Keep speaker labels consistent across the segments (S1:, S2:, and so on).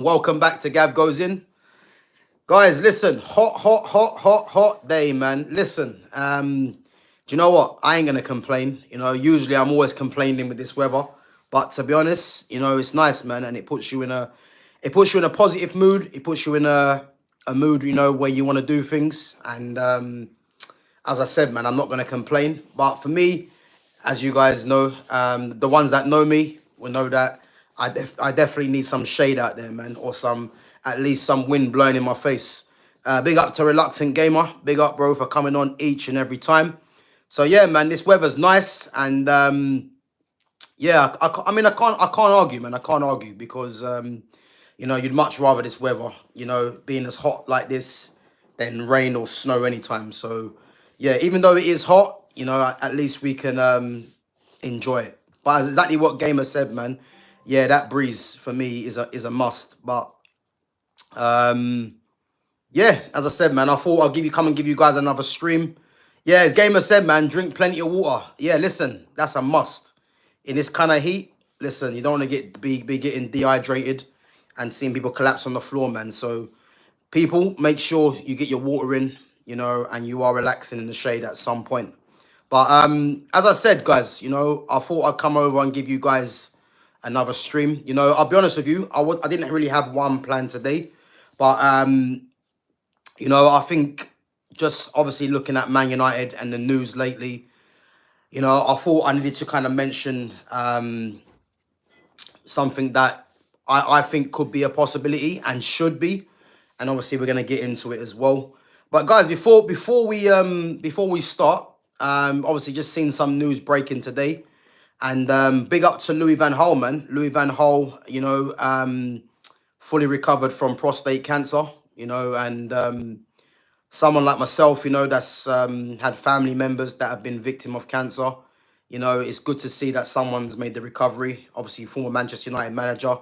S1: Welcome back to Gav Goes In. Guys, listen, hot day, man. Listen, do you know what? I ain't gonna complain. Usually I'm always complaining with this weather. But to be honest, it's nice, man, and it puts you in a positive mood. It puts you in a mood, where you want to do things. And as I said, man, I'm not gonna complain. But for me, as you guys know, the ones that know me will know that I definitely need some shade out there, man, or at least some wind blowing in my face. Big up to Reluctant Gamer. Big up, bro, for coming on each and every time. So yeah, man, this weather's nice, and yeah, I mean, I can't argue, man. I can't argue because you'd much rather this weather, being as hot like this than rain or snow anytime. So yeah, even though it is hot, at least we can enjoy it. But it's exactly what Gamer said, man. Yeah, that breeze for me is a must. But yeah, as I said, man, I thought I'll come and give you guys another stream. Yeah, as Gamer said, man, drink plenty of water. Yeah, listen, that's a must. In this kind of heat, listen, you don't want to be getting dehydrated and seeing people collapse on the floor, man. So people, make sure you get your water in, and you are relaxing in the shade at some point. But as I said, guys, I thought I'd come over and give you guys another stream. I'll be honest with you, I didn't really have one plan today, but I think just obviously looking at Man United and the news lately, I thought I needed to kind of mention something that I think could be a possibility and should be, and obviously we're gonna get into it as well. But guys, before we start, obviously just seen some news breaking today, and big up to Louis van Gaal, man. Louis van Gaal, fully recovered from prostate cancer, and someone like myself, that's had family members that have been victim of cancer. It's good to see that someone's made the recovery. Obviously, former Manchester United manager,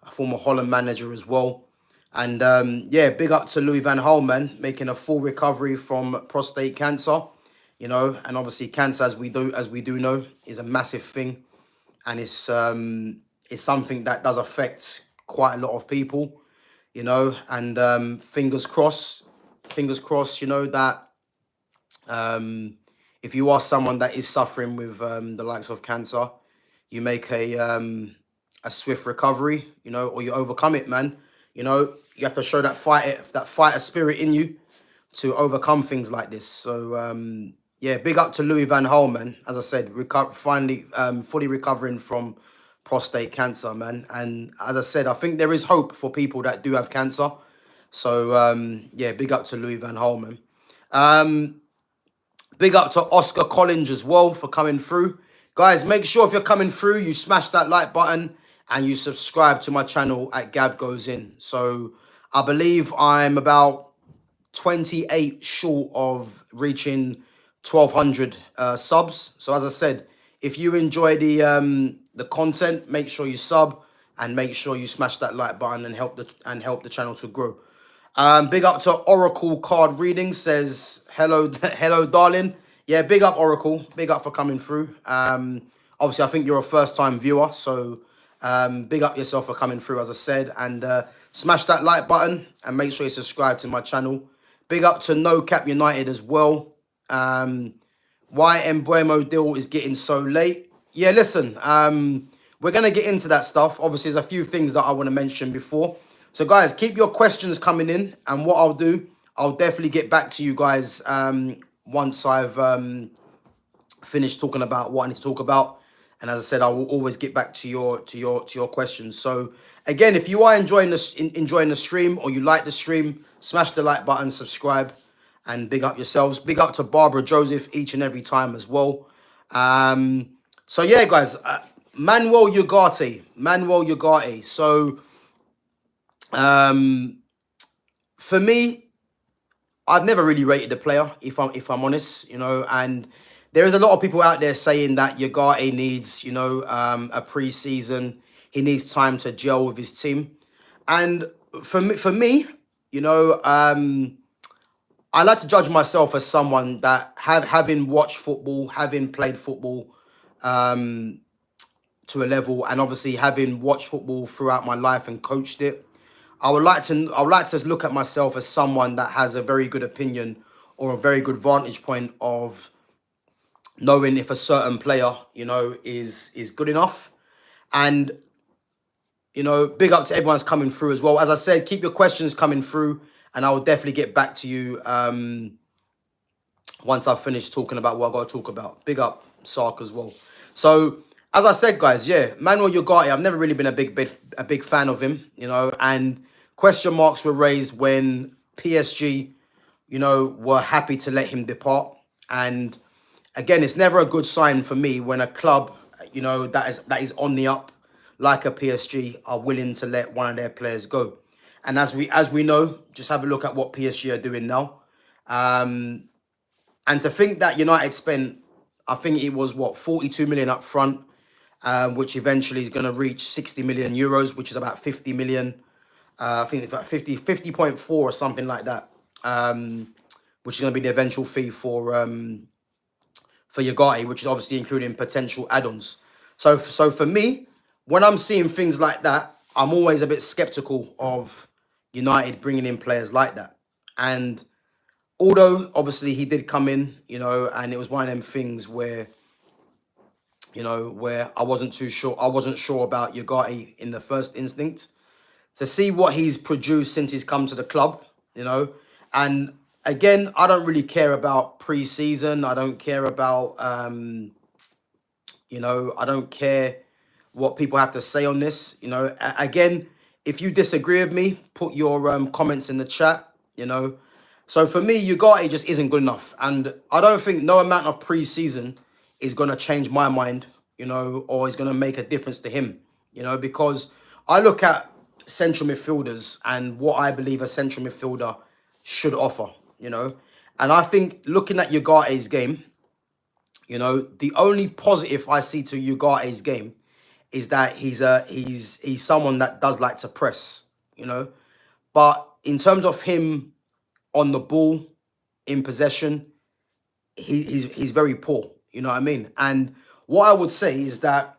S1: a former Holland manager as well. And yeah, big up to Louis van Gaal, man, making a full recovery from prostate cancer. And obviously cancer, as we do know, is a massive thing, and it's something that does affect quite a lot of people. And fingers crossed, that if you are someone that is suffering with the likes of cancer, you make a swift recovery, or you overcome it, man. You have to show that fighter spirit in you to overcome things like this. So yeah, big up to Louis van Gaal, man. As I said, finally fully recovering from prostate cancer, man. And as I said, I think there is hope for people that do have cancer. So yeah, big up to Louis van Gaal, man. Big up to Oscar Collins as well for coming through. Guys, make sure if you're coming through, you smash that like button and you subscribe to my channel at Gav Goes In. So I believe I'm about 28 short of reaching 1,200 subs. So as I said, if you enjoy the content, make sure you sub and make sure you smash that like button and help the channel to grow. Big up to Oracle Card Reading, says hello, hello, darling. Yeah, big up Oracle, big up for coming through. Obviously, I think you're a first-time viewer, so big up yourself for coming through, as I said, and smash that like button and make sure you subscribe to my channel. Big up to No Cap United as well. Why Embuemo deal is getting so late? Yeah, listen, we're gonna get into that stuff. Obviously, there's a few things that I want to mention before. So guys, keep your questions coming in, and what I'll do, I'll definitely get back to you guys once I've finished talking about what I need to talk about. And as I said, I will always get back to your questions. So again, if you are enjoying the stream, or you like the stream, smash the like button, subscribe, and big up yourselves. Big up to Barbara Joseph each and every time as well. So yeah, guys, Manuel Ugarte. So for me, I've never really rated the player, if I'm honest, and there is a lot of people out there saying that Ugarte needs, a pre-season. He needs time to gel with his team. And for me, I like to judge myself as someone that having watched football, having played football to a level, and obviously having watched football throughout my life and coached it. I would like to look at myself as someone that has a very good opinion or a very good vantage point of knowing if a certain player, is good enough. And big up to everyone's coming through as well. As I said, keep your questions coming through, and I will definitely get back to you once I've finished talking about what I've got to talk about. Big up Sark as well. So, as I said, guys, yeah, Manuel Ugarte, I've never really been a big fan of him, and question marks were raised when PSG, were happy to let him depart. And again, it's never a good sign for me when a club, that is on the up, like a PSG, are willing to let one of their players go. And as we know, just have a look at what PSG are doing now. And to think that United spent, I think it was 42 million up front, which eventually is going to reach 60 million euros, which is about 50 million. I think it's about 50.4 or something like that, which is going to be the eventual fee for Ugarte, which is obviously including potential add-ons. So for me, when I'm seeing things like that, I'm always a bit skeptical of United bringing in players like that. And although obviously he did come in, and it was one of them things where, where I wasn't sure about Ugarte in the first instinct. To see what he's produced since he's come to the club, and again, I don't really care about pre-season. I don't care about, I don't care what people have to say on this. Again, if you disagree with me, put your comments in the chat. So for me, Ugarte just isn't good enough, and I don't think no amount of pre-season is gonna change my mind, or is gonna make a difference to him, because I look at central midfielders and what I believe a central midfielder should offer, and I think looking at Ugarte's game, the only positive I see to Ugarte's game is that he's someone that does like to press, but in terms of him on the ball, in possession, he's very poor. You know what I mean? And what I would say is that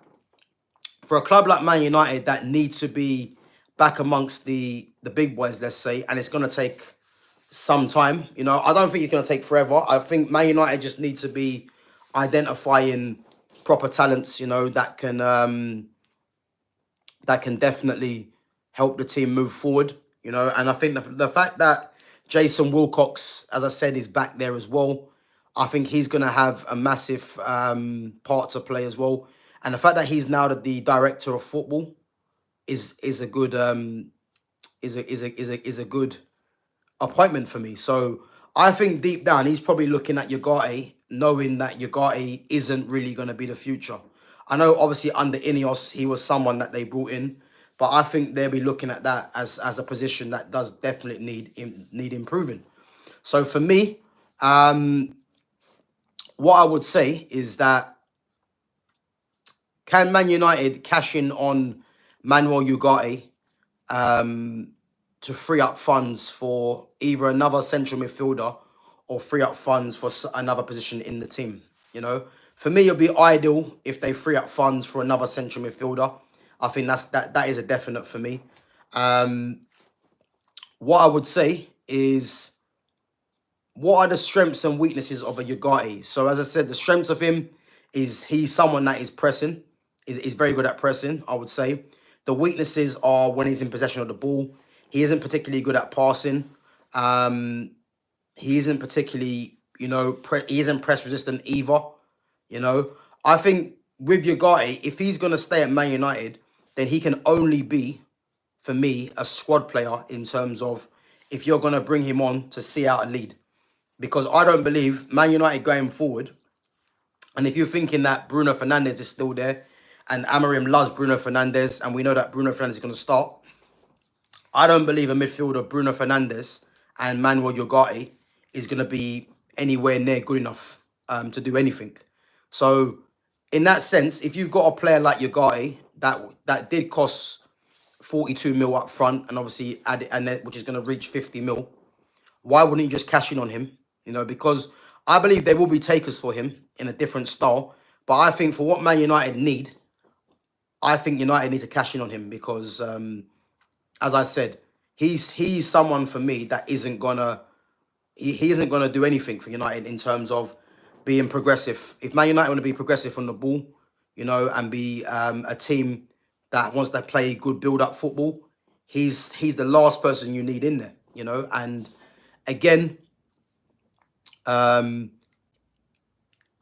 S1: for a club like Man United that needs to be back amongst the big boys, let's say, and it's going to take some time. I don't think it's going to take forever. I think Man United just need to be identifying proper talents, that can definitely help the team move forward. And I think the fact that Jason Wilcox, as I said, is back there as well, I think he's going to have a massive part to play as well. And the fact that he's now the director of football is a good is a good appointment for me. So I think deep down he's probably looking at Ugarte, knowing that Ugarte isn't really going to be the future. I know obviously under Ineos he was someone that they brought in, but I think they'll be looking at that as a position that does definitely need improving. So for me, what I would say is that can Man United cash in on Manuel Ugarte to free up funds for either another central midfielder or free up funds for another position in the team? For me, it'll be ideal if they free up funds for another central midfielder. I think that is a definite for me. What I would say is, what are the strengths and weaknesses of a Ugarte? So as I said, the strengths of him is he's someone that is pressing. Is very good at pressing, I would say. The weaknesses are when he's in possession of the ball. He isn't particularly good at passing. He isn't particularly, he isn't press resistant either. I think with Ugarte, if he's going to stay at Man United, then he can only be, for me, a squad player in terms of if you're going to bring him on to see out a lead. Because I don't believe Man United going forward, and if you're thinking that Bruno Fernandes is still there, and Amorim loves Bruno Fernandes, and we know that Bruno Fernandes is going to start, I don't believe a midfielder, Bruno Fernandes and Manuel Ugarte, is going to be anywhere near good enough to do anything. So, in that sense, if you've got a player like Ugarte that did cost 42 mil up front, and obviously which is going to reach 50 mil, why wouldn't you just cash in on him? Because I believe there will be takers for him in a different style. But I think for what Man United need, I think United need to cash in on him because, as I said, he's someone for me that isn't gonna he isn't gonna do anything for United in terms of being progressive. If Man United want to be progressive on the ball, and be a team that wants to play good build up football, he's the last person you need in there. And again, um,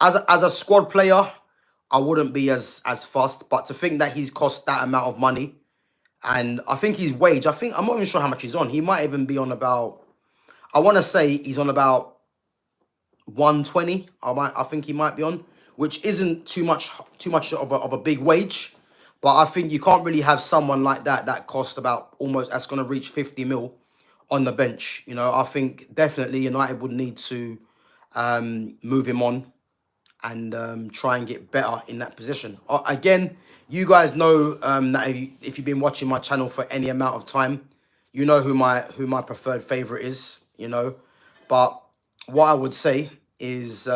S1: as a squad player, I wouldn't be as fussed. But to think that he's cost that amount of money, and I think his wage, I'm not even sure how much he's on. He might even be on about, I want to say he's on about 120. I think he might be on, which isn't too much of a big wage. But I think you can't really have someone like that cost about almost, that's going to reach 50 mil on the bench. I think definitely United would need to move him on and try and get better in that position. Again, you guys know that if you've been watching my channel for any amount of time, you know who my preferred favorite is. But what I would say is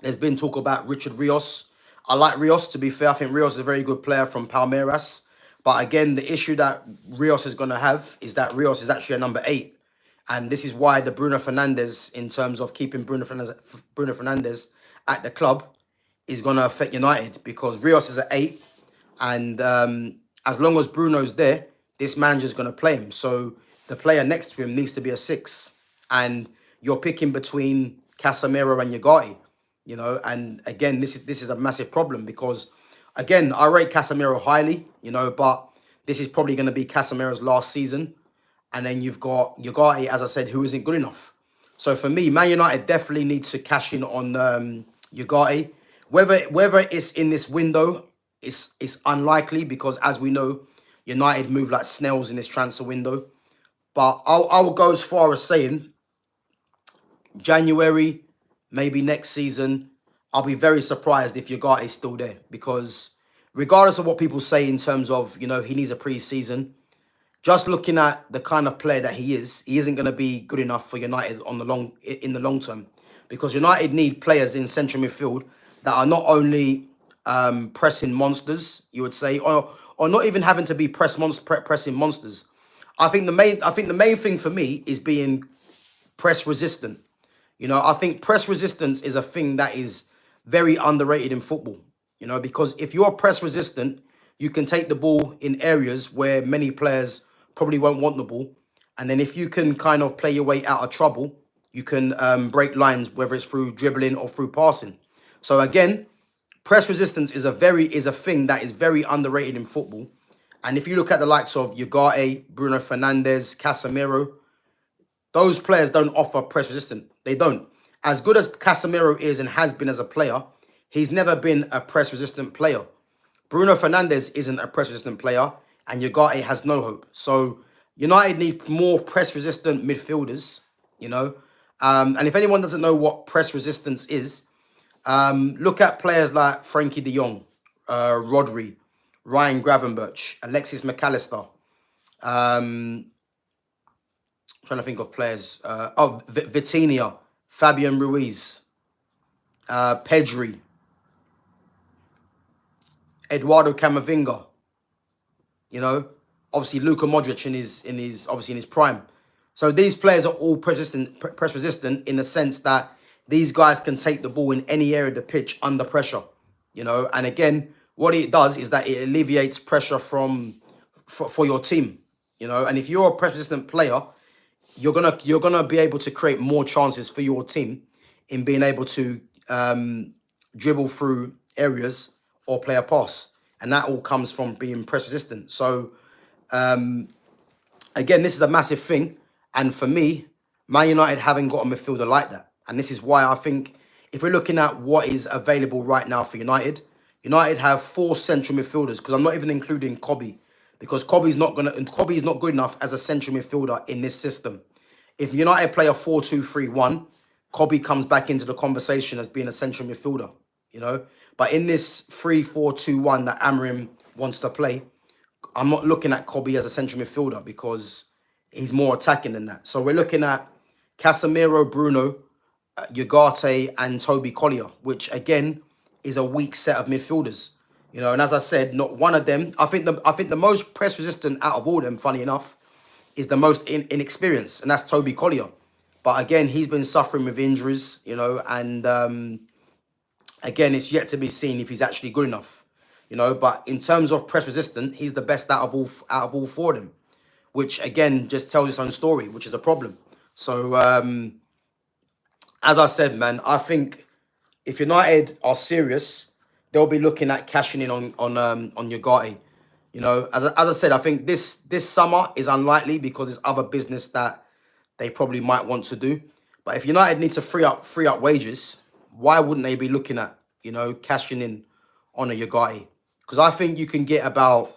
S1: there's been talk about Richard Rios. I like Rios, to be fair. I think Rios is a very good player from Palmeiras. But again, the issue that Rios is going to have is that Rios is actually a number 8. And this is why the Bruno Fernandes, in terms of keeping Bruno Fernandes at the club, is going to affect United, because Rios is at 8. And as long as Bruno's there, this manager's going to play him. So the player next to him needs to be a 6. And you're picking between Casemiro and Ugarte. And again, this is a massive problem, because, again, I rate Casemiro highly, but this is probably going to be Casemiro's last season. And then you've got Ugarte, as I said, who isn't good enough. So for me, Man United definitely needs to cash in on Ugarte. Whether it's in this window, it's unlikely, because as we know, United move like snails in this transfer window. But I'll go as far as saying January, maybe next season, I'll be very surprised if Ugarte is still there, because regardless of what people say in terms of, he needs a pre-season, just looking at the kind of player that he isn't going to be good enough for United in the long term, because United need players in central midfield that are not only pressing monsters, you would say, or not even having to be pressing monsters. I think the main thing for me is being press resistant. I think press resistance is a thing that is very underrated in football. Because if you're press resistant, you can take the ball in areas where many players probably won't want the ball. And then if you can kind of play your way out of trouble, you can break lines, whether it's through dribbling or through passing. So again, press resistance is a thing that is very underrated in football. And if you look at the likes of Ugarte, Bruno Fernandes, Casemiro, those players don't offer press resistance. They don't. As good as Casemiro is and has been as a player, he's never been a press resistant player. Bruno Fernandes isn't a press resistant player, and Ugarte has no hope. So United need more press resistant midfielders, And if anyone doesn't know what press resistance is, look at players like Frankie de Jong, Rodri, Ryan Gravenberch, Alexis McAllister. Trying to think of players. Vitinha, Fabian Ruiz, Pedri, Eduardo Camavinga. Obviously Luka Modric in his prime. So these players are all press resistant in the sense that these guys can take the ball in any area of the pitch under pressure. And again, what it does is that it alleviates pressure for your team. And if you're a press resistant player, you're gonna be able to create more chances for your team in being able to dribble through areas or play a pass. And that all comes from being press resistant. So, again, this is a massive thing. And for me, Man United haven't got a midfielder like that. And this is why I think if we're looking at what is available right now for United, United have 4 central midfielders, because I'm not even including Kobe, because Kobe is not good enough as a central midfielder in this system. If United play a 4-2-3-1, Kobe comes back into the conversation as being a central midfielder, But in this 3-4-2-1 that Amorim wants to play, I'm not looking at Kobe as a central midfielder, because he's more attacking than that. So we're looking at Casemiro, Bruno, Ugarte, and Toby Collier, which again is a weak set of midfielders. And as I said, not one of them. I think the most press resistant out of all of them, funny enough, is the most inexperienced, and that's Toby Collier. But again, he's been suffering with injuries, you know, and again, it's yet to be seen if he's actually good enough, you know. But in terms of press resistant, he's the best out of all four of them, which again just tells its own story, which is a problem. So as I said, man, I think if United are serious, they'll be looking at cashing in on Ugarte. You know, as I said, I think this summer is unlikely because there's other business that they probably might want to do. But if United need to free up wages, why wouldn't they be looking at, you know, cashing in on a Ugarte? Because I think you can get about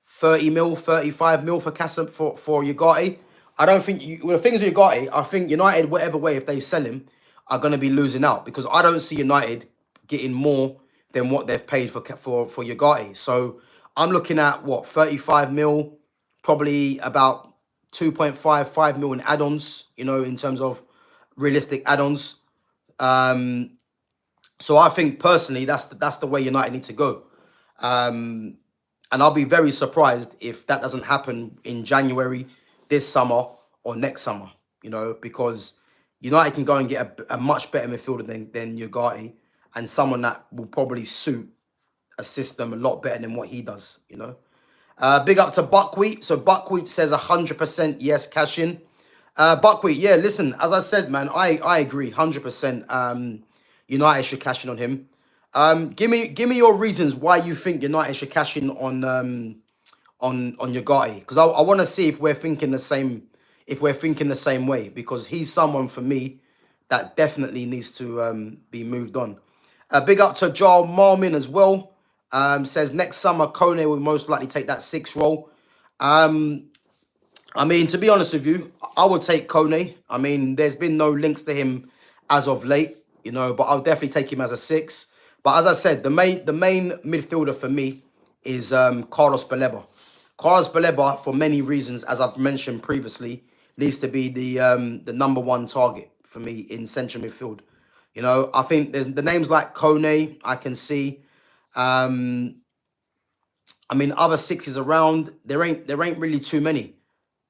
S1: 30 mil, 35 mil for Ugarte. I don't think well, the things with Ugarte, I think United, whatever way, if they sell him, are going to be losing out because I don't see United getting more than what they've paid for Ugarte. So I'm looking at what, 35 mil, probably about 2.5 mil in add-ons, you know, in terms of realistic add-ons. So I think personally that's the way United need to go. And I'll be very surprised if that doesn't happen in January, this summer, or next summer, you know, because United can go and get a much better midfielder than Ugarte, and someone that will probably suit a system a lot better than what he does, you know. Big up to Buckwheat. So Buckwheat says 100% yes, cash in. Buckwheat, yeah, listen, as I said, man, I agree 100%. United should cash in on him. Give me your reasons why you think United should cash in on Ugarte, because I want to see if we're thinking the same way, because he's someone for me that definitely needs to be moved on. Big up to Joel Marmin as well. Says next summer Kone will most likely take that 6 role. I mean, to be honest with you, I would take Kone. I mean, there's been no links to him as of late, you know, but I'll definitely take him as a 6. But as I said, the main midfielder for me is Carlos Baleba. Carlos Baleba, for many reasons, as I've mentioned previously, needs to be the #1 target for me in central midfield. You know, I think there's the names like Kone, I can see. I mean, other 6s around, there ain't really too many.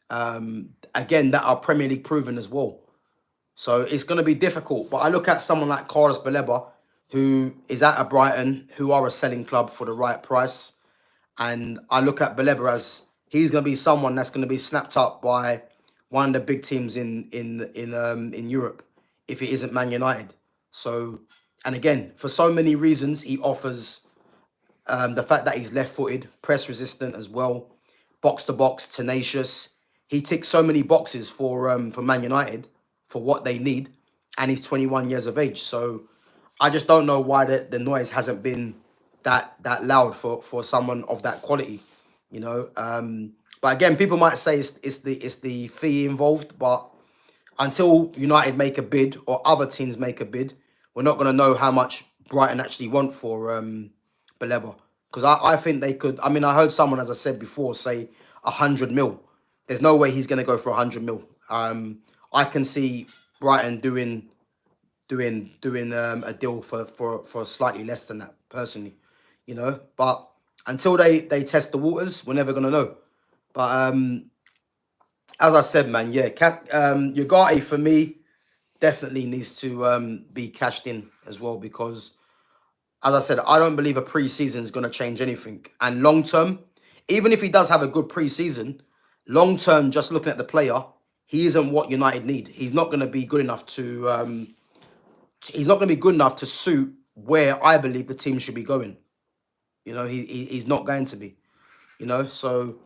S1: Again, that are Premier League proven as well. So it's going to be difficult. But I look at someone like Carlos Baleba, who is at a Brighton, who are a selling club for the right price. And I look at Baleba as he's going to be someone that's going to be snapped up by one of the big teams in Europe, if it isn't Man United. So, and again, for so many reasons, he offers the fact that he's left-footed, press resistant as well, box to box, tenacious. He ticks so many boxes for Man United for what they need, and he's 21 years of age. So I just don't know why the noise hasn't been that loud for someone of that quality, you know. But again, people might say it's the fee involved, but until United make a bid or other teams make a bid, we're not going to know how much Brighton actually want for Baleba. Because I think they could. I mean, I heard someone, as I said before, say 100 mil. There's no way he's going to go for 100 mil. I can see Brighton doing a deal for slightly less than that, personally, you know. But until they test the waters, we're never going to know. But as I said, man, yeah, Ugarte for me definitely needs to be cashed in as well, because, as I said, I don't believe a pre-season is going to change anything. And long term, even if he does have a good pre-season, long term, just looking at the player, he isn't what United need. He's not going to be good enough to. He's not going to be good enough to suit where I believe the team should be going. You know, he's not going to be. You know, so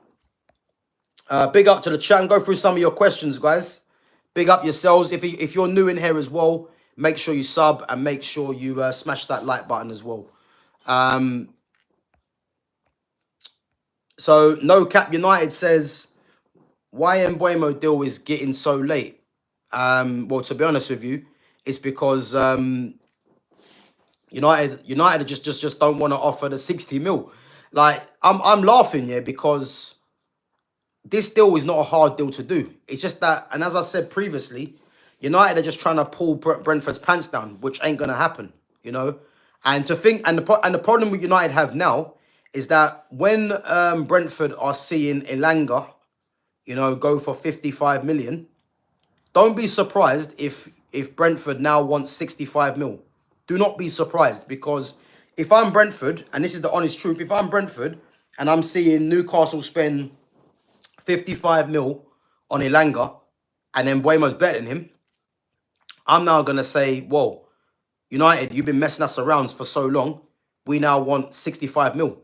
S1: big up to the chat and go through some of your questions, guys. Big up yourselves. If you're new in here as well, make sure you sub and make sure you smash that like button as well. So No Cap United says, why Mbuemo deal is getting so late? Well, to be honest with you, it's because United just don't want to offer the 60 mil. Like, I'm laughing here because this deal is not a hard deal to do. It's just that, and as I said previously, United are just trying to pull Brentford's pants down, which ain't going to happen, you know. And the problem with United have now is that when Brentford are seeing Elanga you know, go for 55 million, don't be surprised if Brentford now wants 65 mil. Do not be surprised, because if I'm Brentford, and this is the honest truth, if I'm Brentford and I'm seeing Newcastle spend 55 mil on Elanga and then Buemo's better than him, I'm now going to say, whoa, United, you've been messing us around for so long. We now want 65 mil.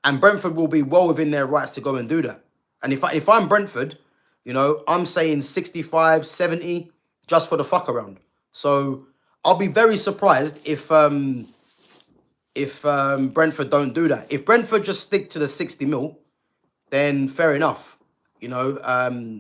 S1: And Brentford will be well within their rights to go and do that. And if I'm Brentford, you know, I'm saying 65, 70 just for the fuck around. So I'll be very surprised if Brentford don't do that. If Brentford just stick to the 60 mil, then fair enough. You know,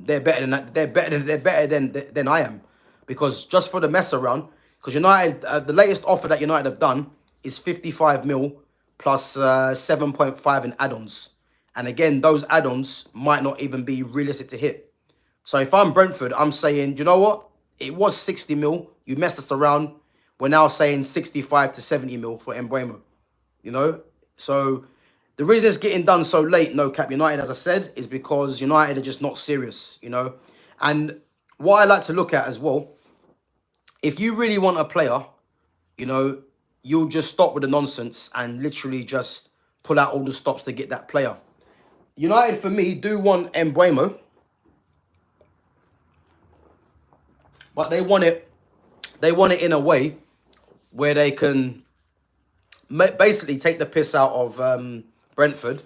S1: they're better than that. They're better than I am, because just for the mess around. Because United, the latest offer that United have done is 55 mil plus 7.5 in add-ons. And again, those add-ons might not even be realistic to hit. So if I'm Brentford, I'm saying, you know what? It was 60 mil. You messed us around. We're now saying 65 to 70 mil for Mbeumo. You know? So the reason it's getting done so late, no cap United, as I said, is because United are just not serious, you know? And what I like to look at as well, if you really want a player, you know, you'll just stop with the nonsense and literally just pull out all the stops to get that player. United, for me, do want Mbeumo, but they want it in a way where they can basically take the piss out of Brentford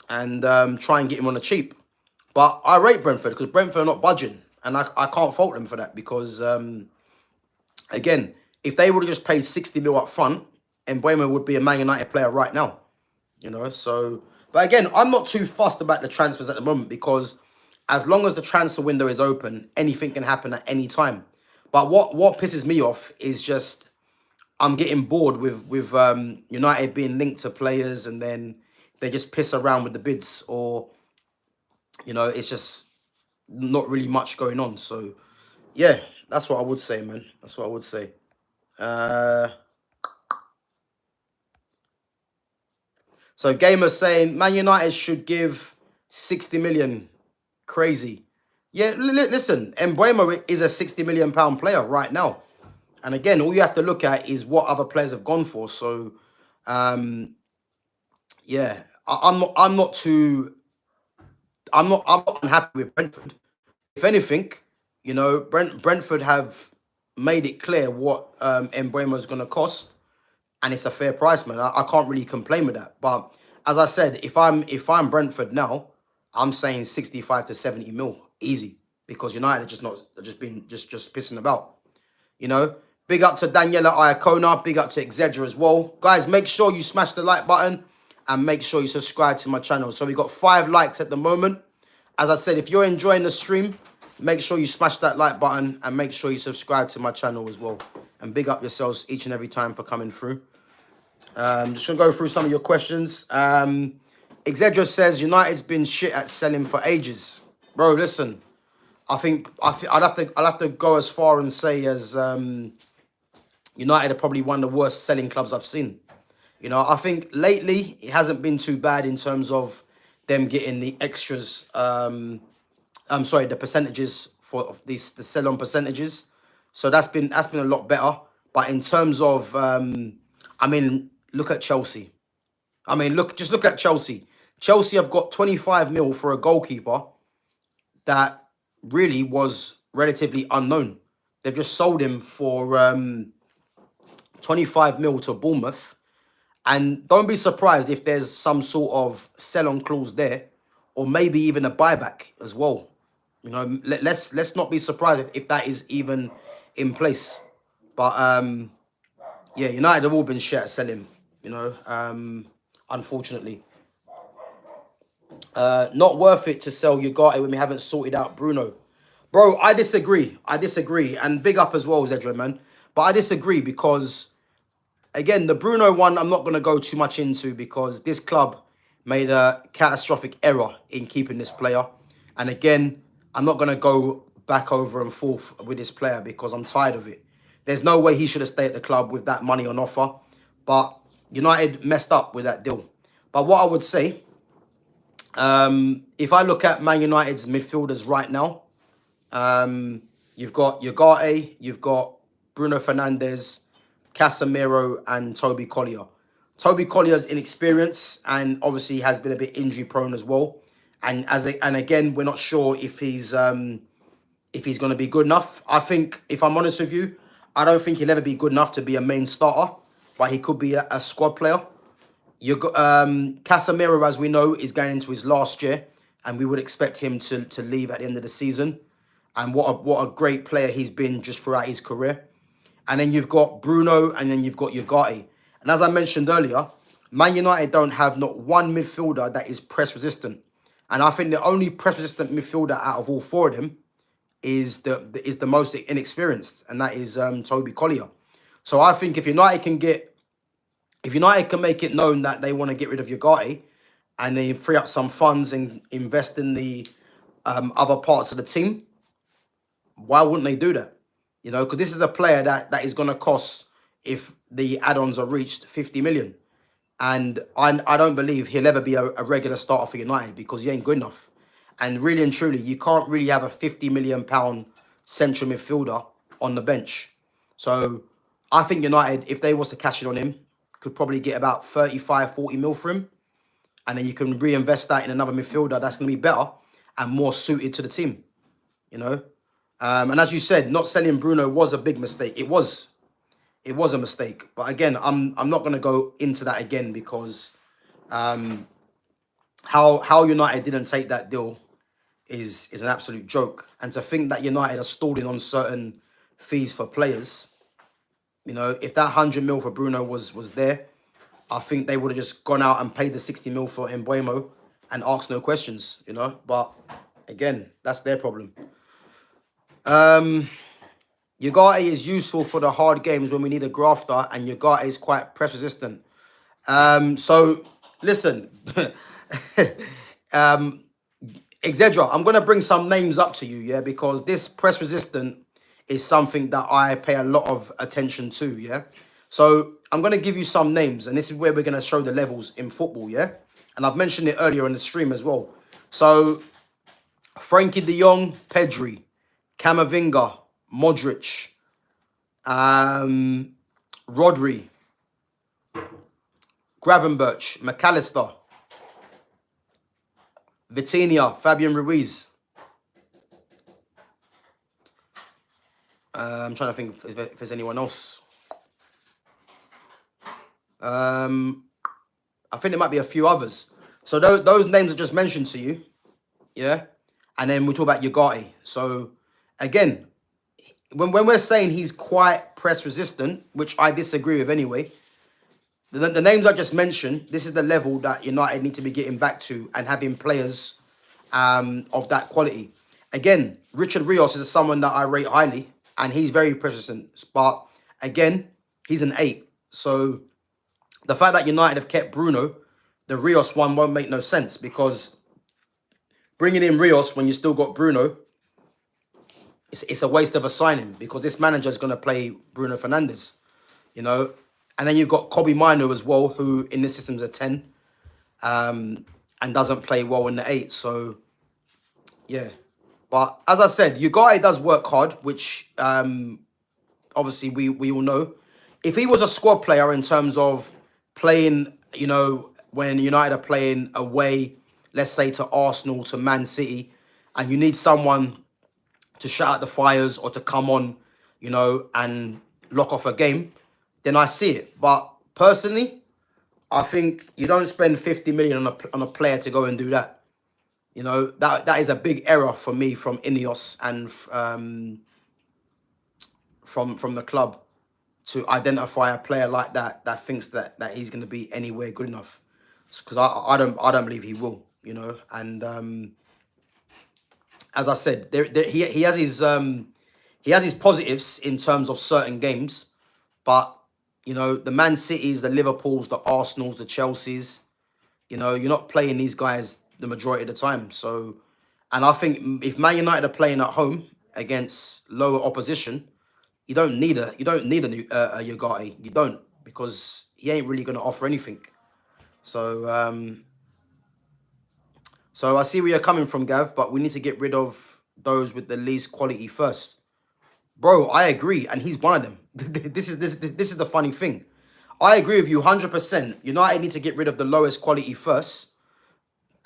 S1: and try and get him on the cheap. But I rate Brentford because Brentford are not budging, and I can't fault them for that, because again, if they would have just paid 60 mil up front, Mbeumo would be a Man United player right now. You know, so... But again, I'm not too fussed about the transfers at the moment, because as long as the transfer window is open, anything can happen at any time. But what pisses me off is just I'm getting bored with United being linked to players and then they just piss around with the bids, or, you know, it's just not really much going on. So, yeah, that's what I would say, man. That's what I would say. So Gamer's saying Man United should give 60 million. Crazy. Yeah, listen, Mbeumo is a 60 million pound player right now. And again, all you have to look at is what other players have gone for. So, yeah, I'm not unhappy with Brentford. If anything, you know, Brentford have made it clear what Mbeumo is going to cost, and it's a fair price, man. I can't really complain with that. But as I said, if I'm Brentford now, I'm saying 65 to 70 mil easy, because United are just pissing about. You know, big up to Daniela Iacona, big up to Exedra as well. Guys, make sure you smash the like button and make sure you subscribe to my channel. So we got 5 likes at the moment. As I said, if you're enjoying the stream, make sure you smash that like button and make sure you subscribe to my channel as well. And big up yourselves each and every time for coming through. Just going to go through some of your questions. Exedra says, United's been shit at selling for ages. Bro, listen. I'll have to go as far and say as United are probably one of the worst selling clubs I've seen. You know, I think lately it hasn't been too bad in terms of them getting the extras. The percentages for the sell-on percentages. So that's been a lot better. But in terms of, I mean, look at Chelsea. I mean, just look at Chelsea. Chelsea have got 25 mil for a goalkeeper that really was relatively unknown. They've just sold him for 25 mil to Bournemouth. And don't be surprised if there's some sort of sell-on clause there, or maybe even a buyback as well. You know, let's not be surprised if that is even in place. But yeah, United have all been shit at selling, you know, unfortunately. Not worth it to sell Ugarte when we haven't sorted out Bruno. Bro, I disagree. And big up as well, Zedra, man. But I disagree because, again, the Bruno one I'm not going to go too much into, because this club made a catastrophic error in keeping this player. And again, I'm not going to go back over and forth with this player because I'm tired of it. There's no way he should have stayed at the club with that money on offer. But United messed up with that deal. But what I would say If I look at Man United's midfielders right now, you've got Ugarte, you've got Bruno Fernandes, Casemiro, and Toby Collier. Toby Collier's inexperienced and obviously has been a bit injury prone as well. And again, we're not sure if he's going to be good enough. I think, if I'm honest with you, I don't think he'll ever be good enough to be a main starter, but he could be a squad player. You got Casemiro, as we know, is going into his last year, and we would expect him to leave at the end of the season. And what a great player he's been just throughout his career. And then you've got Bruno, and then you've got Ugarte. And as I mentioned earlier, Man United don't have not one midfielder that is press resistant. And I think the only press resistant midfielder out of all four of them is the most inexperienced, and that is Toby Collier. So I think if United can make it known that they want to get rid of Ugarte and they free up some funds and invest in the other parts of the team, why wouldn't they do that? You know, because this is a player that is going to cost, if the add-ons are reached, 50 million. And I don't believe he'll ever be a regular starter for United because he ain't good enough. And really and truly, you can't really have a £50 million central midfielder on the bench. So I think United, if they was to cash in on him, could probably get about 35, 40 mil for him. And then you can reinvest that in another midfielder that's going to be better and more suited to the team, you know. And as you said, not selling Bruno was a big mistake. It was a mistake. But again, I'm not going to go into that again because how United didn't take that deal is an absolute joke. And to think that United are stalling on certain fees for players, you know, if that 100 mil for Bruno was there, I think they would have just gone out and paid the 60 mil for Mbeumo and asked no questions, you know. But again, that's their problem. Ugarte is useful for the hard games when we need a grafter, and Ugarte is quite press resistant. So listen, Exedra, I'm gonna bring some names up to you, yeah, because this press resistant is something that I pay a lot of attention to, yeah. So I'm gonna give you some names, and this is where we're gonna show the levels in football, yeah. And I've mentioned it earlier in the stream as well. So Frankie De Jong, Pedri, Camavinga, Modric, Rodri, Gravenberch, McAllister, Vitinha, Fabian Ruiz. I'm trying to think if there's anyone else. I think there might be a few others. So those names I just mentioned to you, yeah? And then we'll talk about Ugarte. So again, when we're saying he's quite press resistant, which I disagree with anyway, the names I just mentioned, this is the level that United need to be getting back to and having players of that quality. Again, Richard Rios is someone that I rate highly, and he's very press resistant. But again, he's an 8. So the fact that United have kept Bruno, the Rios one won't make no sense, because bringing in Rios when you still got Bruno, it's a waste of a signing, because this manager is going to play Bruno Fernandes, you know. And then you've got Kobe Mino as well, who in the system's a 10 and doesn't play well in the 8. So, yeah. But as I said, Ugarte does work hard, which obviously we all know. If he was a squad player in terms of playing, you know, when United are playing away, let's say to Arsenal, to Man City, and you need someone to shut out the fires or to come on, you know, and lock off a game, then I see it. But personally, I think you don't spend 50 million on a player to go and do that. You know, that is a big error for me from Ineos and from the club, to identify a player like that thinks that he's going to be anywhere good enough, because I don't believe he will, you know. And as I said, he has his positives in terms of certain games, but you know, the Man Cities, the Liverpools, the Arsenals, the Chelseas, you know, you're not playing these guys the majority of the time. So, and I think if Man United are playing at home against lower opposition, you don't need a Ugarte. You don't, because he ain't really going to offer anything. So So I see where you're coming from, Gav, but we need to get rid of those with the least quality first. Bro, I agree, and he's one of them. This is the funny thing. I agree with you 100%. United need to get rid of the lowest quality first,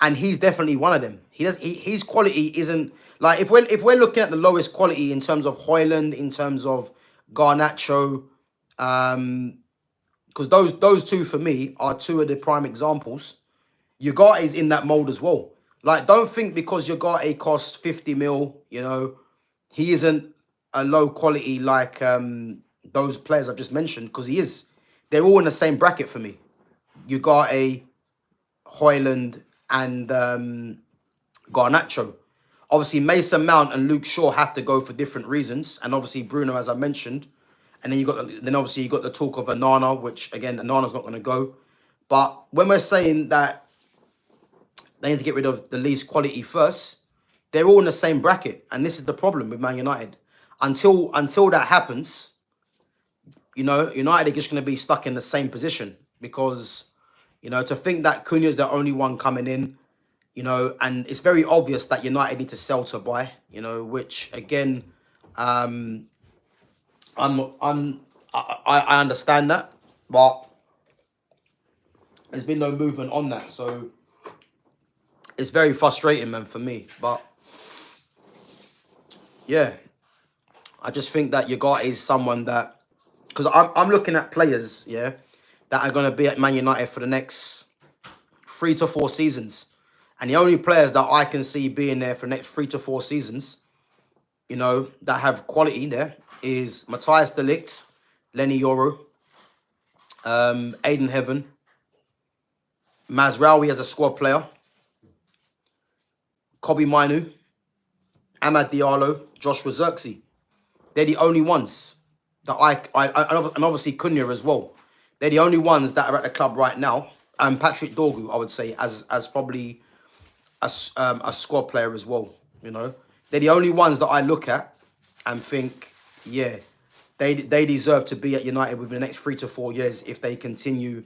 S1: and he's definitely one of them. His quality isn't like if we're looking at the lowest quality in terms of Højlund, in terms of Garnacho, because those two for me are two of the prime examples. Ugarte is in that mold as well. Like, don't think because Ugarte costs 50 mil, you know, he isn't a low quality like those players I've just mentioned, because he is. They're all in the same bracket for me. Ugarte, Højlund, and Garnacho. Obviously, Mason Mount and Luke Shaw have to go for different reasons, and obviously Bruno, as I mentioned, and then obviously you got the talk of Anana, which again Anana's not going to go. But when we're saying that they need to get rid of the least quality first, they're all in the same bracket, and this is the problem with Man United. Until that happens, you know, United are just going to be stuck in the same position because, you know, to think that Cunha's the only one coming in, you know, and it's very obvious that United need to sell to buy, you know, which again, I understand that, but there's been no movement on that, so it's very frustrating, man, for me. But yeah, I just think that Ugarte is someone that, because I'm looking at players, yeah, that are going to be at Man United for the next 3 to 4 seasons. And the only players that I can see being there for the next 3 to 4 seasons, you know, that have quality there is Matthias de Ligt, Lenny Yoro, Aiden Heaven, Mazraoui as a squad player, Kobe Mainu, Amad Diallo, Joshua Zirkzee. They're the only ones that and obviously Cunha as well. They're the only ones that are at the club right now. And Patrick Dorgu, I would say, as probably a squad player as well. You know, they're the only ones that I look at and think, yeah, they deserve to be at United within the next 3 to 4 years if they continue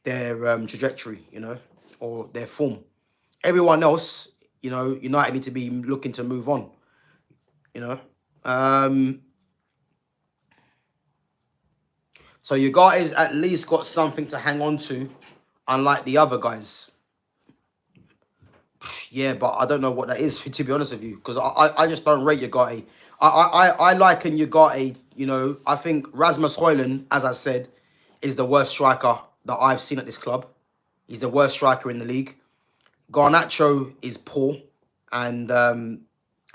S1: their trajectory, you know, or their form. Everyone else, you know, United need to be looking to move on, you know. So Ugarte's at least got something to hang on to, unlike the other guys. Yeah, but I don't know what that is, to be honest with you, because I just don't rate Ugarte. I liken Ugarte, you know, I think Rasmus Højlund, as I said, is the worst striker that I've seen at this club. He's the worst striker in the league. Garnacho is poor. And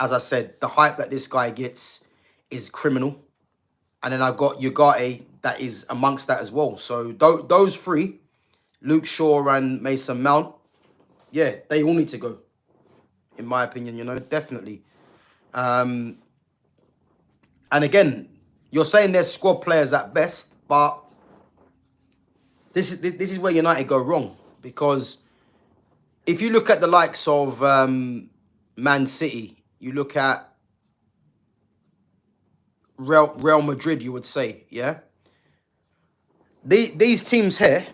S1: as I said, the hype that this guy gets is criminal. And then I've got Ugarte that is amongst that as well. So those three, Luke Shaw and Mason Mount, yeah, they all need to go, in my opinion, you know, definitely. And again, you're saying they're squad players at best, but this is where United go wrong. Because if you look at the likes of Man City, you look at Real Madrid, you would say, yeah? These teams here,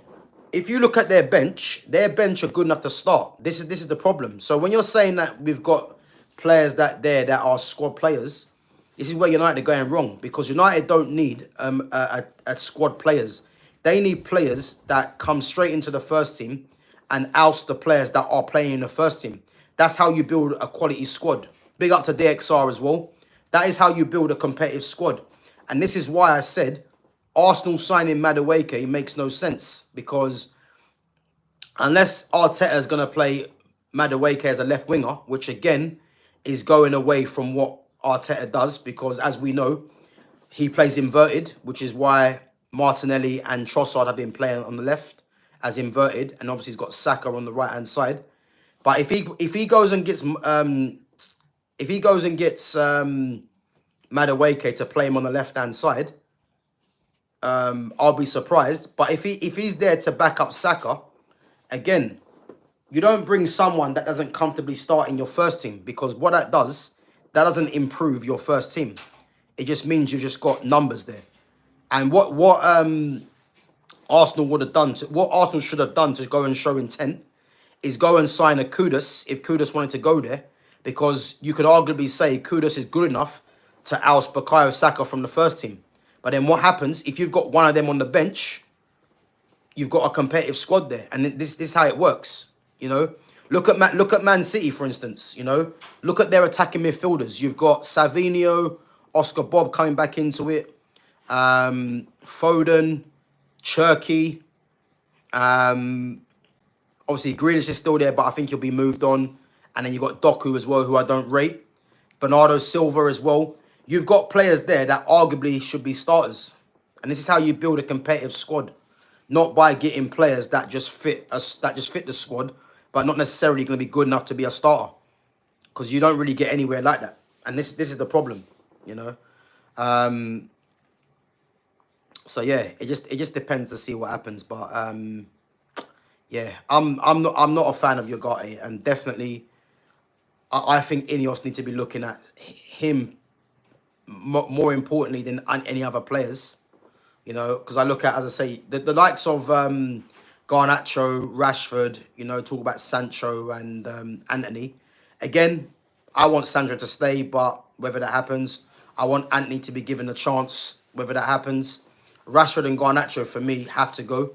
S1: if you look at their bench are good enough to start. This is the problem. So when you're saying that we've got players that are squad players, this is where United are going wrong, because United don't need a squad players. They need players that come straight into the first team and oust the players that are playing in the first team. That's how you build a quality squad. Big up to DXR as well. That is how you build a competitive squad. And this is why I said Arsenal signing Madueke makes no sense, because unless Arteta is going to play Madueke as a left winger, which again is going away from what Arteta does, because as we know, he plays inverted, which is why Martinelli and Trossard have been playing on the left as inverted, and obviously he's got Saka on the right hand side. But if he goes and gets Madueke to play him on the left hand side, I'll be surprised. But if he's there to back up Saka, again, you don't bring someone that doesn't comfortably start in your first team, because what that doesn't improve your first team. It just means you've just got numbers there. And what Arsenal would have done, what Arsenal should have done to go and show intent, is go and sign a Kudus if Kudus wanted to go there, because you could arguably say Kudus is good enough to oust Bukayo Saka from the first team. But then what happens if you've got one of them on the bench? You've got a competitive squad there, and this is how it works. You know, look at Man City, for instance. You know, look at their attacking midfielders. You've got Savinho, Oscar Bob coming back into it, Foden, Cherky. Obviously, Grealish is still there, but I think he'll be moved on. And then you've got Doku as well, who I don't rate. Bernardo Silva as well. You've got players there that arguably should be starters. And this is how you build a competitive squad. Not by getting players that just fit the squad, but not necessarily going to be good enough to be a starter. Because you don't really get anywhere like that. And this is the problem, you know. So yeah, it just depends to see what happens. But yeah, I'm not a fan of Ugarte, and definitely I think Ineos need to be looking at him more importantly than any other players. You know, because I look at, as I say, the likes of Garnacho, Rashford, you know, talk about Sancho and Anthony. Again, I want Sancho to stay, but whether that happens, I want Anthony to be given a chance, whether that happens. Rashford and Garnacho, for me, have to go,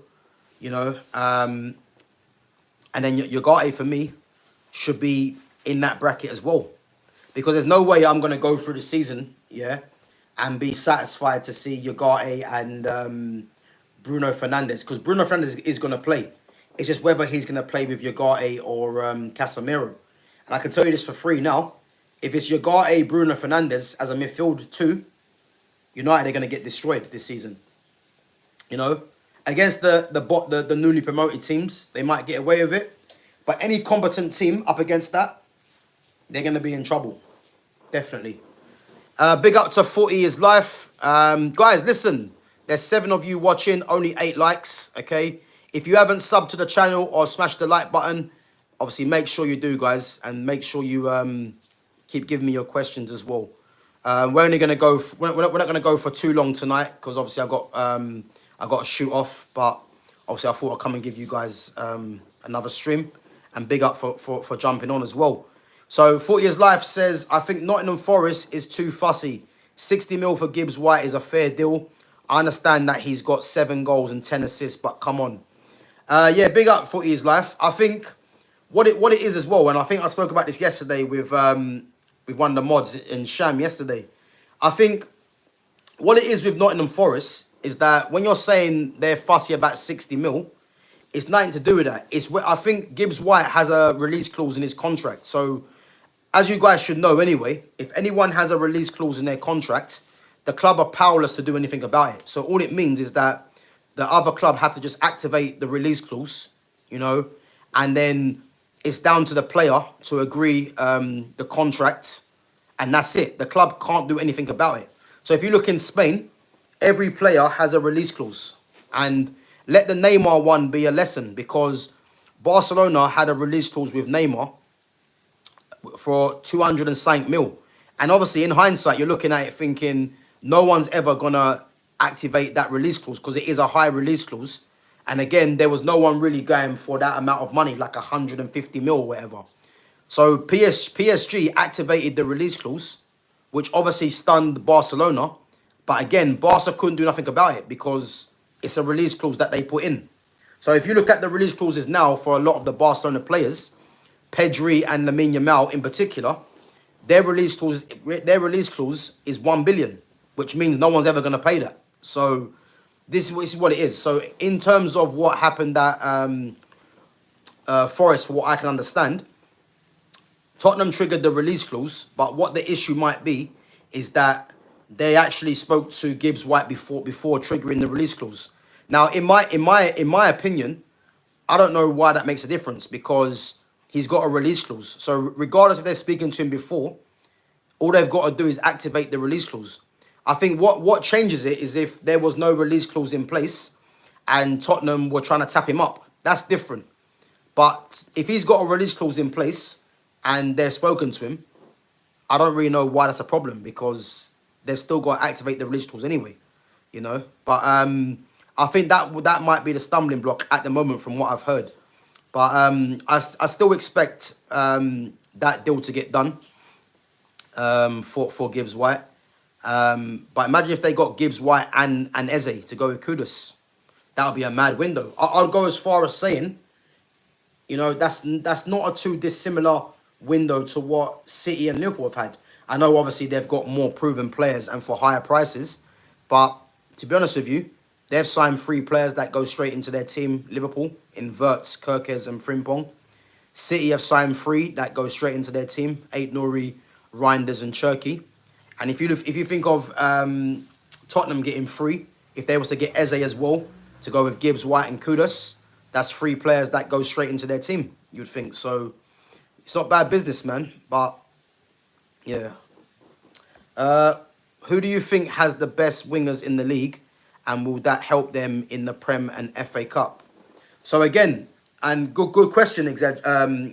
S1: you know. And then Ugarte, for me, should be in that bracket as well. Because there's no way I'm going to go through the season, yeah, and be satisfied to see Ugarte and Bruno Fernandes. Because Bruno Fernandes is going to play. It's just whether he's going to play with Ugarte or Casemiro. And I can tell you this for free now. If it's Ugarte, Bruno Fernandes as a midfield too, United are going to get destroyed this season. You know, against the newly promoted teams, they might get away with it. But any competent team up against that, they're going to be in trouble. Definitely. Big up to 40 is life. Guys, listen. There's 7 of you watching, only 8 likes, okay? If you haven't subbed to the channel or smashed the like button, obviously make sure you do, guys. And make sure you keep giving me your questions as well. We're only going to go... We're not going to go for too long tonight, because obviously I got to shoot off. But obviously I thought I'd come and give you guys another stream. And big up for jumping on as well. So 40 Years Life says, I think Nottingham Forest is too fussy. 60 mil for Gibbs White is a fair deal. I understand that he's got 7 goals and 10 assists, but come on. Yeah, big up 40 Years Life. I think what it is as well, and I think I spoke about this yesterday with one of the mods in Sham yesterday. I think what it is with Nottingham Forest is that when you're saying they're fussy about 60 mil, it's nothing to do with that. It's where I think Gibbs White has a release clause in his contract. So, as you guys should know anyway, if anyone has a release clause in their contract, the club are powerless to do anything about it. So all it means is that the other club have to just activate the release clause, you know, and then it's down to the player to agree the contract, and that's it. The club can't do anything about it. So if you look in Spain, every player has a release clause, and let the Neymar one be a lesson, because Barcelona had a release clause with Neymar for 200 and something mil. And obviously, in hindsight, you're looking at it thinking no one's ever going to activate that release clause because it is a high release clause. And again, there was no one really going for that amount of money, like 150 mil or whatever. So PSG activated the release clause, which obviously stunned Barcelona. But again, Barca couldn't do nothing about it because it's a release clause that they put in. So if you look at the release clauses now for a lot of the Barcelona players, Pedri and Lamine Yamal in particular, their release clause is 1 billion, which means no one's ever going to pay that. So this is what it is. So in terms of what happened at Forest, for what I can understand, Tottenham triggered the release clause, but what the issue might be is that they actually spoke to Gibbs White before triggering the release clause. Now, in my opinion, I don't know why that makes a difference, because he's got a release clause. So regardless if they're speaking to him before, all they've got to do is activate the release clause. I think what changes it is if there was no release clause in place and Tottenham were trying to tap him up. That's different. But if he's got a release clause in place and they're spoken to him, I don't really know why that's a problem, because they've still got to activate the release clause anyway, you know. But I think that might be the stumbling block at the moment from what I've heard. But I still expect that deal to get done for Gibbs White. But imagine if they got Gibbs White and Eze to go with Kudus. That would be a mad window. I'll go as far as saying, you know, that's not a too dissimilar window to what City and Liverpool have had. I know obviously they've got more proven players and for higher prices, but to be honest with you, they've signed 3 players that go straight into their team. Liverpool in Wirtz, Kerkez and Frimpong. City have signed 3 that go straight into their team. Aït-Nouri, Reinders and Cherki. And if you think of Tottenham getting 3, if they was to get Eze as well, to go with Gibbs, White and Kudus, that's 3 players that go straight into their team, you'd think. So it's not bad business, man. But yeah. Who do you think has the best wingers in the league, and will that help them in the Prem and FA Cup? So again, and good question,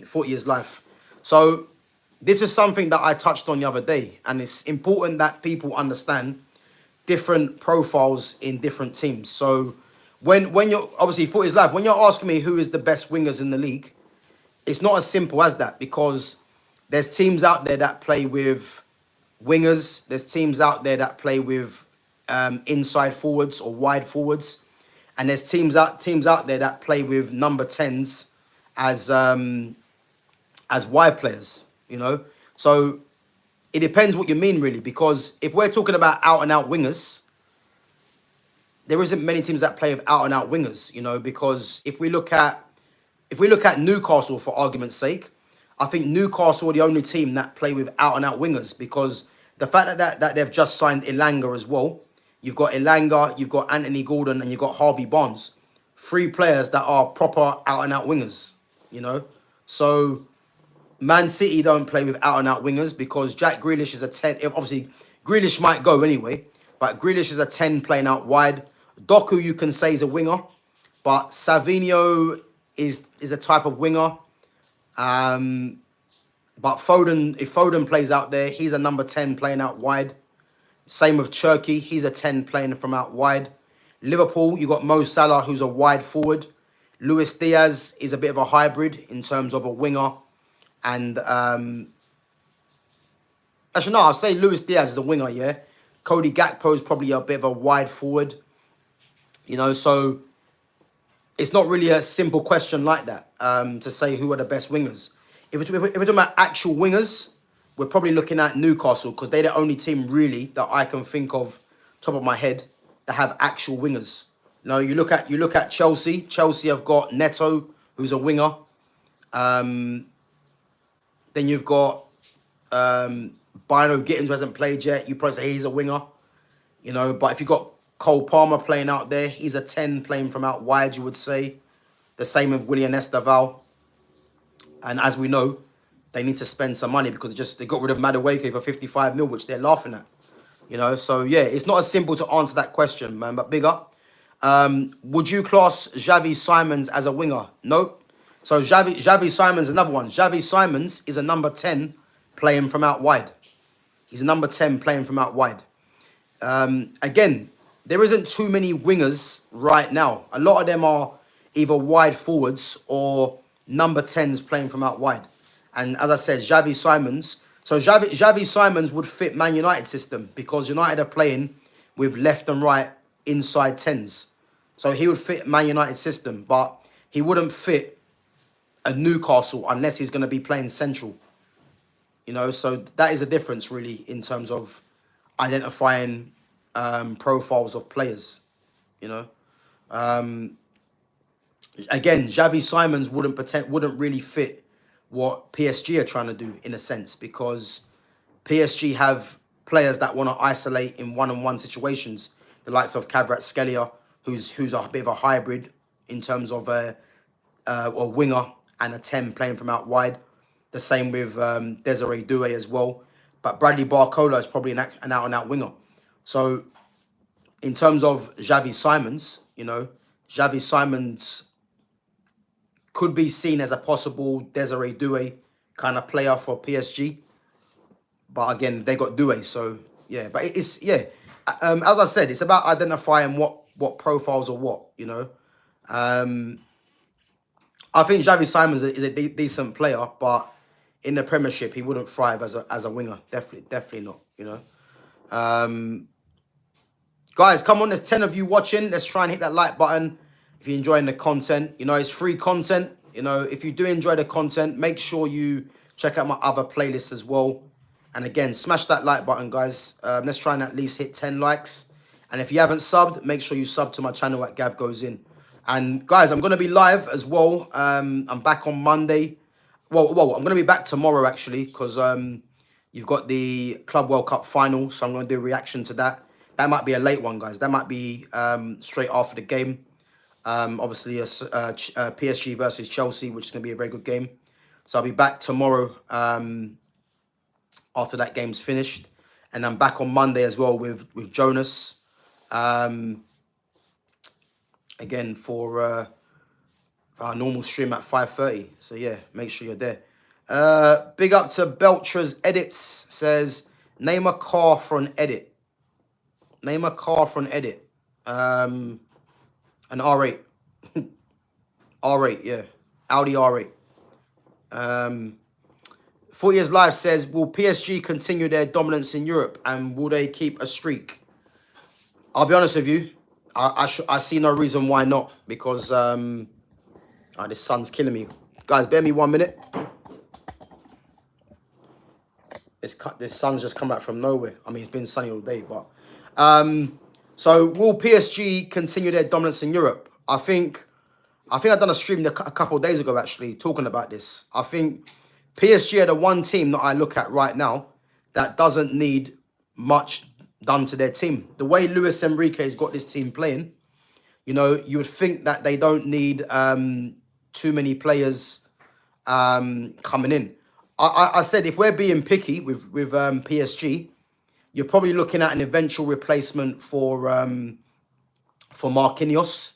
S1: 40 Years Life. So this is something that I touched on the other day, and it's important that people understand different profiles in different teams. So when you're, obviously, 40 Years Life, when you're asking me who is the best wingers in the league, it's not as simple as that, because there's teams out there that play with wingers. There's teams out there that play with inside forwards or wide forwards, and there's teams out there that play with number 10s as wide players. You know, so it depends what you mean really, because if we're talking about out and out wingers, there isn't many teams that play with out and out wingers. You know, because if we look at Newcastle, for argument's sake, I think Newcastle are the only team that play with out and out wingers, because the fact that they've just signed Elanga as well. You've got Elanga, you've got Anthony Gordon, and you've got Harvey Barnes. 3 players that are proper out and out wingers. You know, so Man City don't play with out and out wingers, because Jack Grealish is a 10. Obviously, Grealish might go anyway, but Grealish is a 10 playing out wide. Doku, you can say, is a winger, but Savinho is a type of winger. But Foden, if Foden plays out there, he's a number 10 playing out wide. Same with Cherki, he's a 10 playing from out wide. Liverpool, you got Mo Salah, who's a wide forward. Luis Diaz is a bit of a hybrid in terms of a winger. And actually, no, I'll say Luis Diaz is a winger, yeah. Cody Gakpo is probably a bit of a wide forward. You know, so it's not really a simple question like that to say who are the best wingers. If we're talking about actual wingers, we're probably looking at Newcastle, because they're the only team really that I can think of, top of my head, that have actual wingers. You know, you look at Chelsea. Chelsea have got Neto, who's a winger. Then you've got Bino Gittins, who hasn't played yet. You probably say he's a winger. You know, but if you've got Cole Palmer playing out there, he's a 10 playing from out wide, you would say. The same with William Esteval. And as we know, they need to spend some money, because they got rid of Madueke for 55 mil, which they're laughing at. You know, so yeah, it's not as simple to answer that question, man. But big up. Would you class Xavi Simons as a winger? Nope. So Xavi Simons, another one. Xavi Simons is a number 10 playing from out wide. He's a number 10 playing from out wide. Again, there isn't too many wingers right now. A lot of them are either wide forwards or number 10s playing from out wide. And as I said, Xavi Simons. So Xavi Simons would fit Man United system, because United are playing with left and right inside 10s. So he would fit Man United system, but he wouldn't fit a Newcastle unless he's going to be playing central. You know, so that is a difference really in terms of identifying profiles of players. You know, again, Xavi Simons wouldn't really fit what PSG are trying to do, in a sense, because PSG have players that want to isolate in one-on-one situations. The likes of Kvaratskhelia, who's a bit of a hybrid in terms of a winger and a 10 playing from out wide. The same with Desiree Doué as well. But Bradley Barcola is probably an out-and-out winger. So in terms of Xavi Simons, you know, Xavi Simons could be seen as a possible Desiree Doué kind of player for PSG. But again, they got Doué, so yeah. But it's, yeah, as I said, it's about identifying what profiles are what, you know. I think Xavi Simons is a decent player, but in the Premiership, he wouldn't thrive as a winger. Definitely not. You know. Guys, come on. There's 10 of you watching. Let's try and hit that like button. If you're enjoying the content, you know, it's free content. You know, if you do enjoy the content, make sure you check out my other playlists as well. And again, smash that like button, guys. Let's try and at least hit 10 likes. And if you haven't subbed, make sure you sub to my channel at GavGoesIn. And guys, I'm going to be live as well. I'm back on Monday. Well, I'm going to be back tomorrow, actually, because you've got the Club World Cup final. So I'm going to do a reaction to that. That might be a late one, guys. That might be straight after the game. Obviously, PSG versus Chelsea, which is going to be a very good game. So I'll be back tomorrow after that game's finished. And I'm back on Monday as well with Jonas. Again, for our normal stream at 5:30. So, yeah, make sure you're there. Big up to Beltra's Edits. Says, name a car for an edit. Name a car for an edit. An R8. R8, yeah. Audi R8. 4 Years Live says, will PSG continue their dominance in Europe and will they keep a streak? I'll be honest with you. I see no reason why not, because this sun's killing me. Guys, bear me 1 minute. This sun's just come out from nowhere. I mean, it's been sunny all day, but... so will PSG continue their dominance in Europe? I think I've done a stream a couple of days ago, actually, talking about this. I think PSG are the one team that I look at right now that doesn't need much done to their team. The way Luis Enrique has got this team playing, you know, you would think that they don't need too many players coming in. I said if we're being picky with PSG, you're probably looking at an eventual replacement for Marquinhos,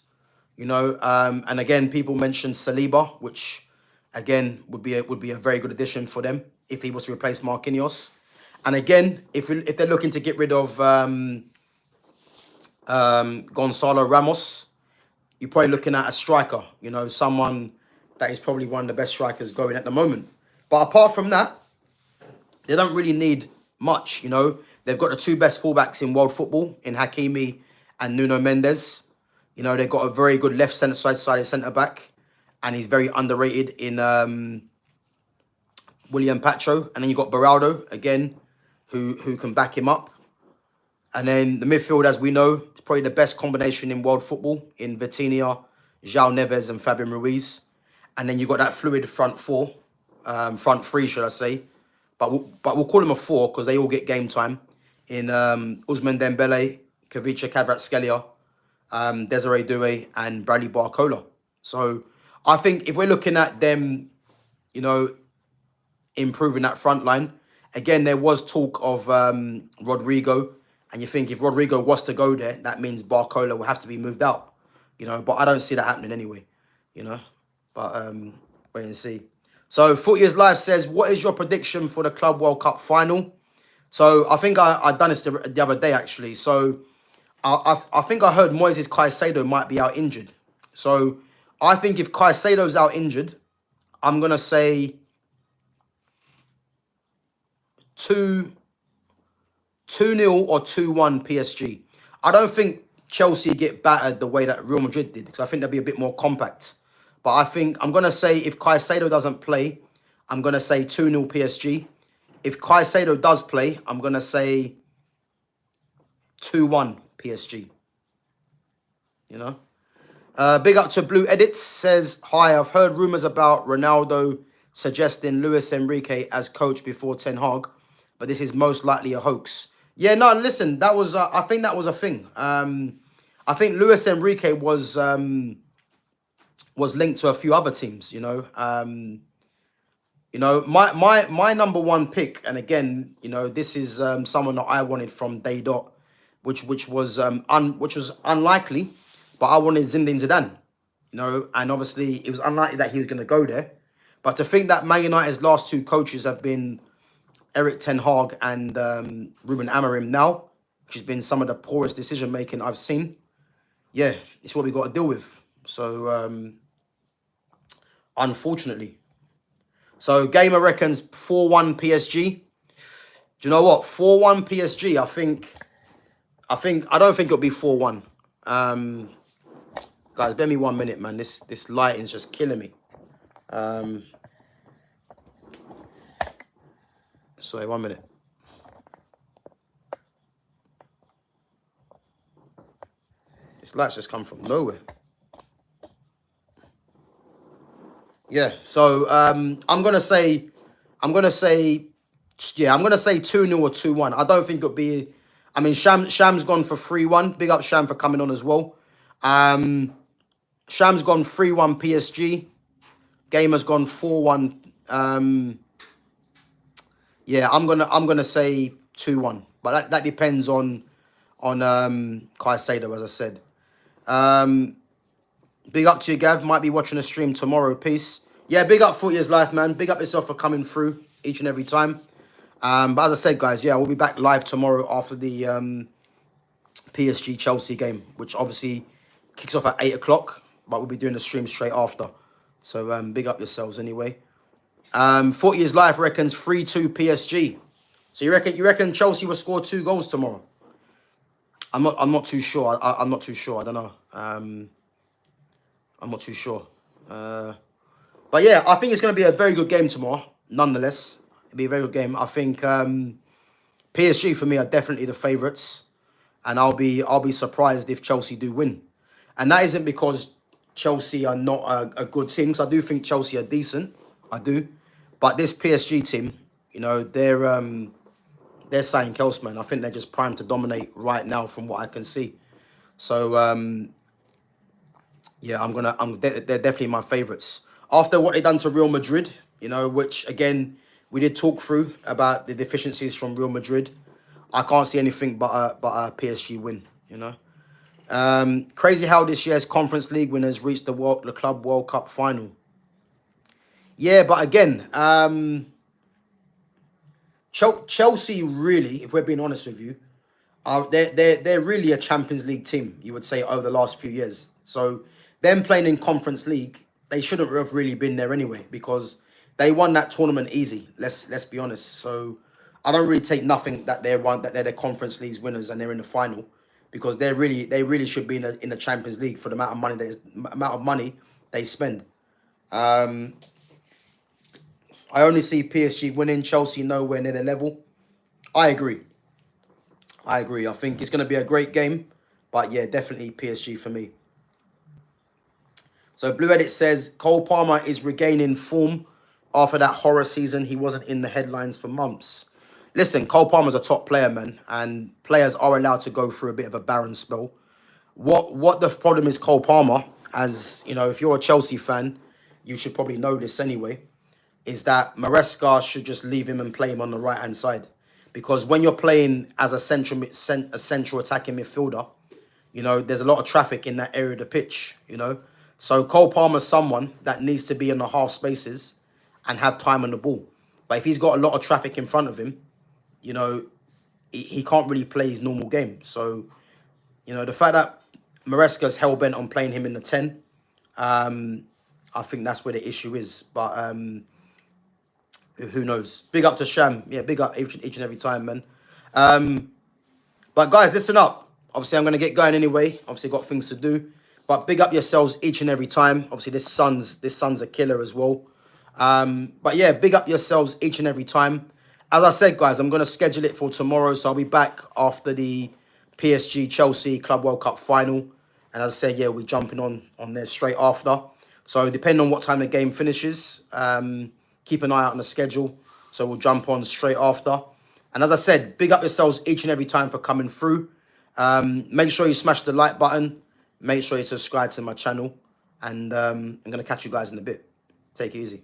S1: you know, and again, people mentioned Saliba, which again would be a very good addition for them if he was to replace Marquinhos. And again, if they're looking to get rid of Gonzalo Ramos, you're probably looking at a striker, you know, someone that is probably one of the best strikers going at the moment. But apart from that, they don't really need much, you know. They've got the two best fullbacks in world football, in Hakimi and Nuno Mendes. You know, they've got a very good left sided centre-back, and he's very underrated in William Pacho. And then you've got Beraldo, again, who can back him up. And then the midfield, as we know, is probably the best combination in world football in Vitinha, João Neves and Fabian Ruiz. And then you've got that fluid front three, should I say. But we'll call them a four because they all get game time. In Ousmane Dembele, Kavicha Kvaratskhelia, Desiree Doué, and Bradley Barcola. So I think if we're looking at them, you know, improving that front line, again, there was talk of Rodrigo. And you think if Rodrigo was to go there, that means Barcola will have to be moved out. You know, but I don't see that happening anyway, you know. But wait and see. So 4 Years Live says, what is your prediction for the Club World Cup final? So I think I done this the other day, actually. So I think I heard Moises Caicedo might be out injured. So I think if Caicedo's out injured, I'm going to say 2-0 or 2-1 PSG. I don't think Chelsea get battered the way that Real Madrid did, because I think they'll be a bit more compact. But I think I'm going to say if Caicedo doesn't play, I'm going to say 2-0 PSG. If Caicedo does play, I'm going to say 2-1 PSG. You know? Big up to Blue Edits. Says, hi, I've heard rumours about Ronaldo suggesting Luis Enrique as coach before Ten Hag, but this is most likely a hoax. Yeah, no, listen, that was, I think that was a thing. I think Luis Enrique was linked to a few other teams, you know. You know, my number one pick, and again, you know, this is someone that I wanted from day dot, which was unlikely, but I wanted Zinedine Zidane, you know, and obviously it was unlikely that he was going to go there. But to think that Man United's last two coaches have been Eric Ten Hag and Ruben Amorim now, which has been some of the poorest decision making I've seen. Yeah, it's what we got to deal with. So unfortunately. So Gamer reckons 4-1 PSG. Do you know what? 4-1 PSG. I don't think it'll be 4-1. Guys, bear me 1 minute, man. This lighting's just killing me. Sorry, 1 minute. This light's just come from nowhere. Yeah, so I'm gonna say 2-0 or 2-1. I don't think it'll be. I mean, Sham's gone for 3-1. Big up Sham for coming on as well. Sham's gone 3-1 PSG. Gamer's gone 4-1. Yeah, I'm gonna say 2-1, but that depends on Caicedo, as I said. Big up to you, Gav. Might be watching a stream tomorrow. Peace. Yeah, big up 40 Years Life, man. Big up yourself for coming through each and every time. But as I said, guys, yeah, we'll be back live tomorrow after the PSG Chelsea game, which obviously kicks off at 8 o'clock, but we'll be doing the stream straight after. So big up yourselves anyway. 40 Years Life reckons 3-2 PSG. So you reckon Chelsea will score 2 goals tomorrow? I'm not too sure. I'm not too sure. I don't know. I'm not too sure. But yeah, I think it's going to be a very good game tomorrow. Nonetheless, it'll be a very good game. I think PSG for me are definitely the favourites, and I'll be surprised if Chelsea do win. And that isn't because Chelsea are not a good team, because I do think Chelsea are decent. I do, but this PSG team, you know, they're saying else, man. I think they're just primed to dominate right now, from what I can see. So yeah, they're definitely my favourites. After what they done to Real Madrid, you know, which again we did talk through about the deficiencies from Real Madrid, I can't see anything but a PSG win. You know, crazy how this year's Conference League winners reached the Club World Cup final. Yeah, but again, Chelsea really, if we're being honest with you, they're really a Champions League team, you would say, over the last few years. So them playing in Conference League, they shouldn't have really been there anyway, because they won that tournament easy. Let's be honest. So I don't really take nothing that they're the Conference League's winners and they're in the final, because they really should be in the Champions League for the amount of money they spend. I only see PSG winning, Chelsea nowhere near their level. I agree. I think it's going to be a great game. But yeah, definitely PSG for me. So Blue Edit says, Cole Palmer is regaining form after that horror season. He wasn't in the headlines for months. Listen, Cole Palmer's a top player, man. And players are allowed to go through a bit of a barren spell. What the problem is, Cole Palmer, as you know, if you're a Chelsea fan, you should probably know this anyway, is that Maresca should just leave him and play him on the right-hand side. Because when you're playing as a central attacking midfielder, you know, there's a lot of traffic in that area of the pitch, you know. So Cole Palmer's someone that needs to be in the half spaces and have time on the ball. But if he's got a lot of traffic in front of him, you know, he can't really play his normal game. So, you know, the fact that Maresca's hell-bent on playing him in the 10, I think that's where the issue is. But who knows? Big up to Sham. Yeah, big up each and every time, man. But guys, listen up. Obviously, I'm going to get going anyway. Obviously, got things to do. But big up yourselves each and every time. Obviously, this sun's a killer as well. But yeah, big up yourselves each and every time. As I said, guys, I'm going to schedule it for tomorrow. So I'll be back after the PSG Chelsea Club World Cup final. And as I said, yeah, we're jumping on there straight after. So depending on what time the game finishes, keep an eye out on the schedule. So we'll jump on straight after. And as I said, big up yourselves each and every time for coming through. Make sure you smash the like button. Make sure you subscribe to my channel. And I'm going to catch you guys in a bit. Take it easy.